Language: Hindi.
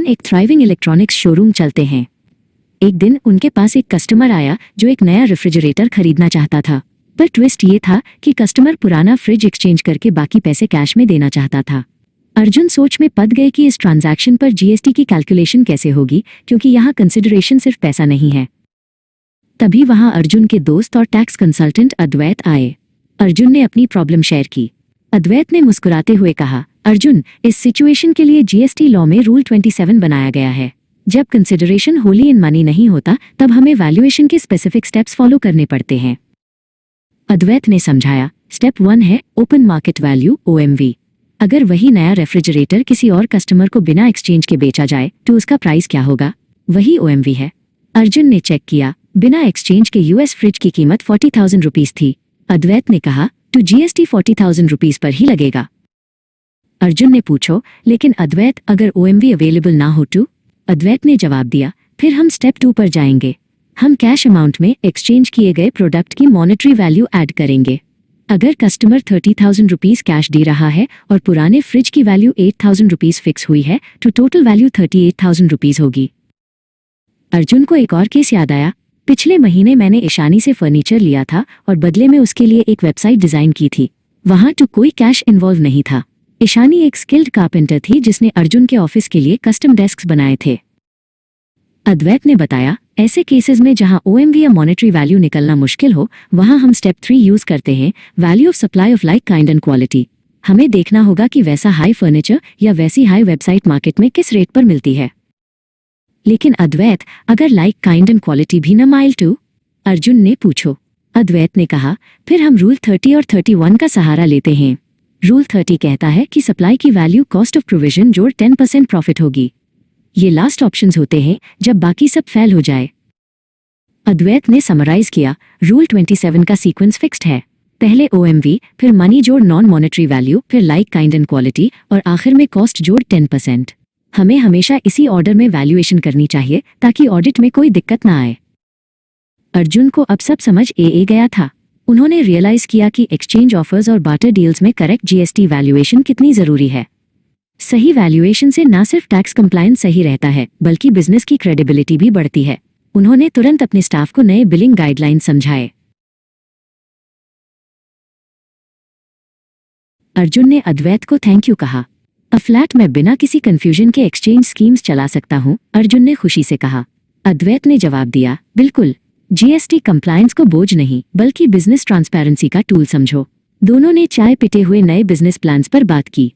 एक थ्राइविंग इलेक्ट्रॉनिक्स शोरूम चलते हैं। एक दिन उनके पास एक कस्टमर आया जो एक नया रेफ्रिजरेटर खरीदना चाहता था, पर ट्विस्ट ये था कि कस्टमर पुराना फ्रिज एक्सचेंज करके बाकी पैसे कैश में देना चाहता था। अर्जुन सोच में पड़ गए कि इस ट्रांजैक्शन पर जीएसटी की कैलकुलेशन कैसे होगी, क्योंकि यहाँ कंसिडरेशन सिर्फ पैसा नहीं है। तभी वहां अर्जुन के दोस्त और टैक्स कंसल्टेंट अद्वैत आए। अर्जुन ने अपनी प्रॉब्लम शेयर की। अद्वैत ने मुस्कुराते हुए कहा, अर्जुन, इस सिचुएशन के लिए जीएसटी लॉ में रूल 27 बनाया गया है। जब कंसिडरेशन होली इन मनी नहीं होता तब हमें वैल्यूएशन के स्पेसिफिक स्टेप्स फॉलो करने पड़ते हैं। अद्वैत ने समझाया, स्टेप 1 है ओपन मार्केट वैल्यू OMV। अगर वही नया रेफ्रिजरेटर किसी और कस्टमर को बिना एक्सचेंज के बेचा जाए तो उसका प्राइस क्या होगा? वही OMV है। अर्जुन ने चेक किया, बिना एक्सचेंज के US फ्रिज की कीमत 40,000 रुपीज थी। अद्वैत ने कहा, तो GST 40,000 रुपीज पर ही लगेगा। अर्जुन ने पूछो, लेकिन अद्वैत, अगर OMV अवेलेबल ना हो तो? अद्वैत ने जवाब दिया, फिर हम स्टेप 2 पर जाएंगे। हम कैश अमाउंट में एक्सचेंज किए गए प्रोडक्ट की मॉनेटरी वैल्यू ऐड करेंगे। अगर कस्टमर 30,000 रुपीज कैश दे रहा है और पुराने फ्रिज की वैल्यू 8,000 रुपीज फिक्स हुई है तो टोटल वैल्यू 38,000 रुपीज होगी। अर्जुन को एक और केस याद आया। पिछले महीने मैंने ईशानी से फर्नीचर लिया था और बदले में उसके लिए एक वेबसाइट डिजाइन की थी। वहां तो कोई कैश इन्वॉल्व नहीं था। ईशानी एक स्किल्ड कारपेंटर थी जिसने अर्जुन के ऑफिस के लिए कस्टम डेस्क्स बनाए थे। अद्वैत ने बताया, ऐसे केसेस में जहां OMV या मॉनेटरी वैल्यू निकलना मुश्किल हो, वहां हम स्टेप 3 यूज करते हैं, value of supply of like kind and quality. हमें देखना होगा कि वैसा हाई फर्नीचर या वैसी हाई वेबसाइट मार्केट में किस रेट पर मिलती है। लेकिन अद्वैत, अगर लाइक काइंड एंड क्वालिटी भी न माइल टू? अर्जुन ने पूछो। अद्वैत ने कहा, फिर हम रूल 30 और 31 का सहारा लेते हैं। रूल 30 कहता है कि सप्लाई की वैल्यू कॉस्ट ऑफ प्रोविजन जोड़ 10% प्रॉफिट होगी। ये लास्ट ऑप्शंस होते हैं जब बाकी सब फेल हो जाए। अद्वैत ने समराइज किया, रूल 27 का सीक्वेंस फिक्स्ड है। पहले OMV, फिर मनी जोड़ नॉन मॉनेटरी वैल्यू, फिर लाइक काइंड एंड क्वालिटी और आखिर में कॉस्ट जोड़ 10%। हमें हमेशा इसी ऑर्डर में वैल्यूएशन करनी चाहिए ताकि ऑडिट में कोई दिक्कत ना आए। अर्जुन को अब सब समझ ए गया था। उन्होंने रियलाइज किया कि एक्सचेंज ऑफर्स और बार्टर डील्स में करेक्ट GST वैल्यूएशन कितनी जरूरी है। सही वैल्यूएशन से न सिर्फ टैक्स कंप्लायंस सही रहता है बल्कि बिजनेस की क्रेडिबिलिटी भी बढ़ती है। उन्होंने तुरंत अपने स्टाफ को नए बिलिंग गाइडलाइंस समझाए। अर्जुन ने अद्वैत को थैंक यू कहा। अ फ्लैट में बिना किसी कंफ्यूजन के एक्सचेंज स्कीम्स चला सकता हूँ, अर्जुन ने खुशी से कहा। अद्वैत ने जवाब दिया, बिल्कुल। GST कंप्लायंस को बोझ नहीं बल्कि बिजनेस ट्रांसपेरेंसी का टूल समझो। दोनों ने चाय पीते हुए नए बिजनेस प्लान्स पर बात की।